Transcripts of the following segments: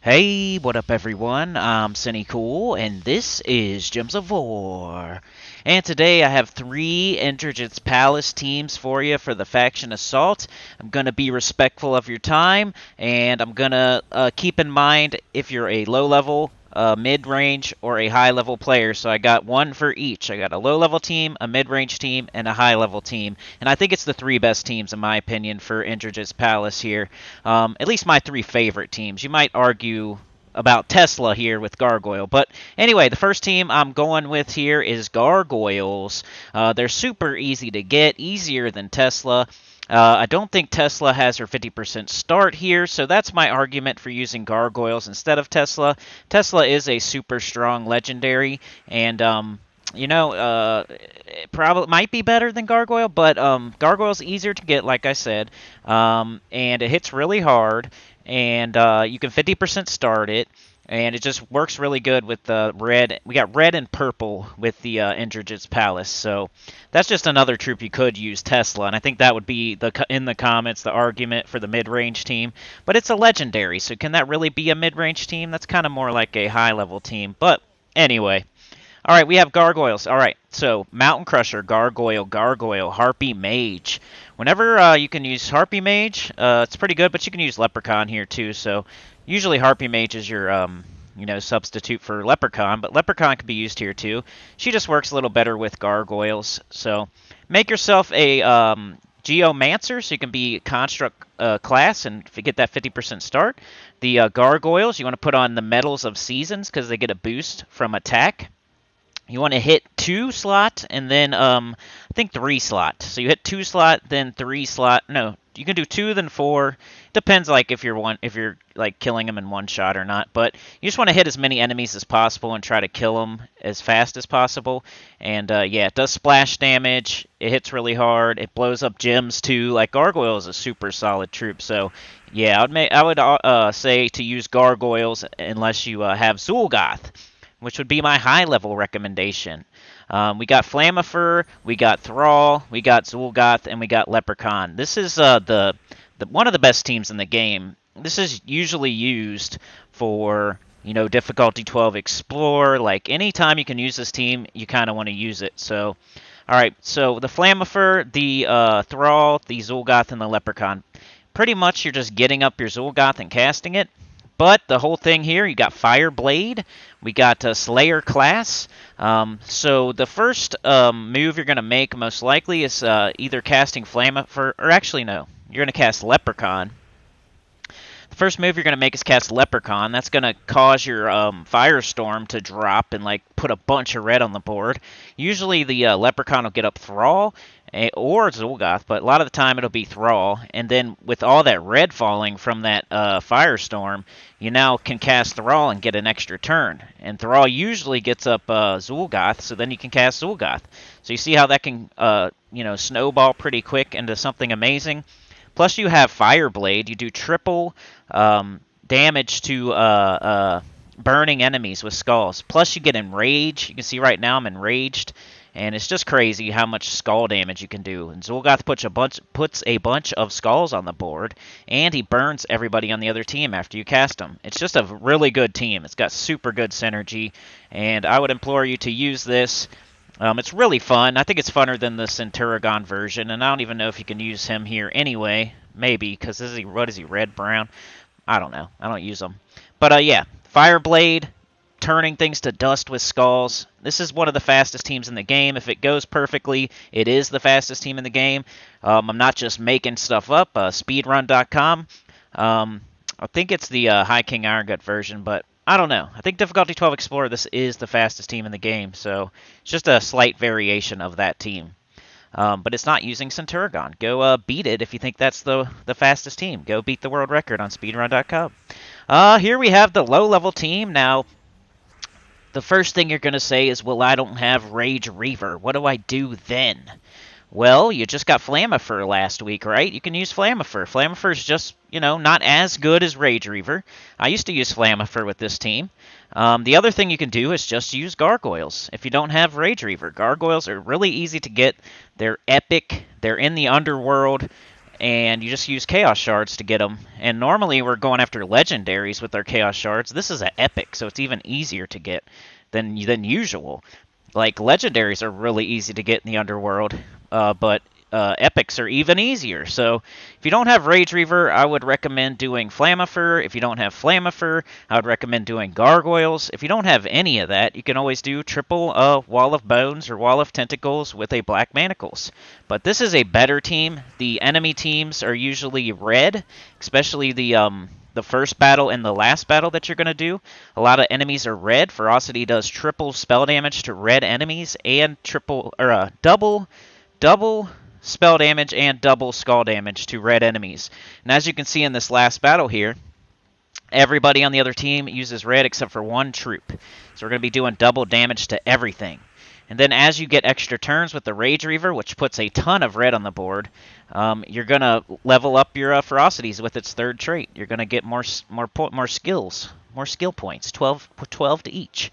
Hey, what up everyone? I'm Sinnycool, and this is Gems of War. And today I have three Indrajits Palace teams for you for the Faction Assault. I'm going to be respectful of your time, and I'm going to keep in mind if you're a low-level, mid-range, or a high-level player. So I got one for each. I got a low-level team, a mid-range team, and a high-level team. And I think it's the three best teams, in my opinion, for Indrajits Palace here. At least my three favorite teams. You might argue about Tesla here with Gargoyle. But anyway, the first team I'm going with here is Gargoyles. They're super easy to get, easier than Tesla. I don't think Tesla has her 50% start here, so that's my argument for using Gargoyles instead of Tesla. Tesla is a super strong legendary, and it probably might be better than Gargoyle, but Gargoyle's easier to get, like I said, and it hits really hard, and you can 50% start it, and it just works really good with the red. We got red and purple with the Indrajits Palace, so that's just another troop you could use Tesla, and I think that would be in the comments the argument for the mid-range team. But it's a legendary, so can that really be a mid-range team? That's kind of more like a high-level team, but anyway. All right, we have Gargoyles. All right, so Mountain Crusher, Gargoyle, Harpy Mage. Whenever you can use Harpy Mage, it's pretty good, but you can use Leprechaun here too. So usually Harpy Mage is your substitute for Leprechaun, but Leprechaun can be used here too. She just works a little better with Gargoyles. So make yourself a Geomancer, so you can be Construct class and get that 50% start. The Gargoyles, you want to put on the Metals of Seasons because they get a boost from attack. You want to hit 2 slot and then I think 3 slot. So you hit 2 slot, then 3 slot. No, you can do 2 then 4. Depends like if you're like killing them in one shot or not. But you just want to hit as many enemies as possible and try to kill them as fast as possible. And yeah, it does splash damage. It hits really hard. It blows up gems too. Like Gargoyle is a super solid troop. So yeah, I would say to use Gargoyles unless you have Zul'Goth, which would be my high-level recommendation. We got Flammifer, we got Thrall, we got Zul'Goth, and we got Leprechaun. This is the one of the best teams in the game. This is usually used for, difficulty 12 Explore. Like, anytime you can use this team, you kind of want to use it. So, all right, so the Flammifer, the Thrall, the Zul'Goth, and the Leprechaun. Pretty much you're just getting up your Zul'Goth and casting it. But the whole thing here, you got Fire Blade, we got Slayer class. So the first move you're going to make most likely is either casting Flammifer, or actually no, you're going to cast Leprechaun. The first move you're going to make is cast Leprechaun. That's going to cause your Firestorm to drop and like put a bunch of red on the board. Usually the Leprechaun will get up Thrall or Zul'Goth, but a lot of the time it'll be Thrall. And then with all that red falling from that Firestorm, you now can cast Thrall and get an extra turn. And Thrall usually gets up Zul'Goth, so then you can cast Zul'Goth. So you see how that can snowball pretty quick into something amazing. Plus you have Fireblade. You do triple damage to burning enemies with skulls. Plus you get Enrage. You can see right now I'm enraged. And it's just crazy how much skull damage you can do. And Zul'Goth puts a bunch of skulls on the board, and he burns everybody on the other team after you cast them. It's just a really good team. It's got super good synergy, and I would implore you to use this. It's really fun. I think it's funner than the Centurion version, and I don't even know if you can use him here anyway. Maybe, because what is he, red, brown? I don't know. I don't use them. But yeah, Fireblade, turning things to dust with skulls. This is one of the fastest teams in the game. If it goes perfectly, it is the fastest team in the game. I'm not just making stuff up. Speedrun.com. I think it's the High King Irongut version, but I don't know. I think difficulty 12 Explorer, this is the fastest team in the game, so it's just a slight variation of that team. But it's not using Centurion. Go beat it if you think that's the fastest team. Go beat the world record on speedrun.com. Here we have the low-level team. Now, the first thing you're going to say is, well, I don't have Rage Reaver. What do I do then? Well, you just got Flammifer last week, right? You can use Flammifer. Flammifer's just, not as good as Rage Reaver. I used to use Flammifer with this team. The other thing you can do is just use Gargoyles. If you don't have Rage Reaver, Gargoyles are really easy to get. They're epic. They're in the underworld. and you just use Chaos Shards to get them. And normally we're going after legendaries with our Chaos Shards. This is an epic, so it's even easier to get than usual. Like, legendaries are really easy to get in the underworld, but epics are even easier. So if you don't have Rage Reaver, I would recommend doing Flamifer. If you don't have Flamifer, I would recommend doing Gargoyles. If you don't have any of that, you can always do triple Wall of Bones or Wall of Tentacles with a Black Manacles. But this is a better team. The enemy teams are usually red, especially the first battle and the last battle that you're going to do. A lot of enemies are red. Ferocity does triple spell damage to red enemies and double spell damage and double skull damage to red enemies. And as you can see in this last battle here, everybody on the other team uses red except for one troop. So we're going to be doing double damage to everything. And then as you get extra turns with the Rage Reaver, which puts a ton of red on the board, you're going to level up your ferocities with its third trait. You're going to get more skills, more skill points, 12 to each.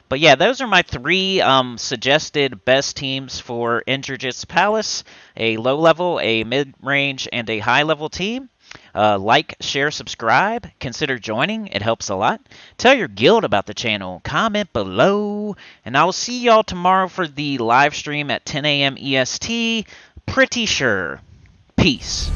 But yeah, those are my 3 suggested best teams for Indrajits Palace: a low level, a mid range, and a high level team. Like, share, subscribe. Consider joining. It helps a lot. Tell your guild about the channel. Comment below. And I will see y'all tomorrow for the live stream at 10 a.m. EST. Pretty sure. Peace.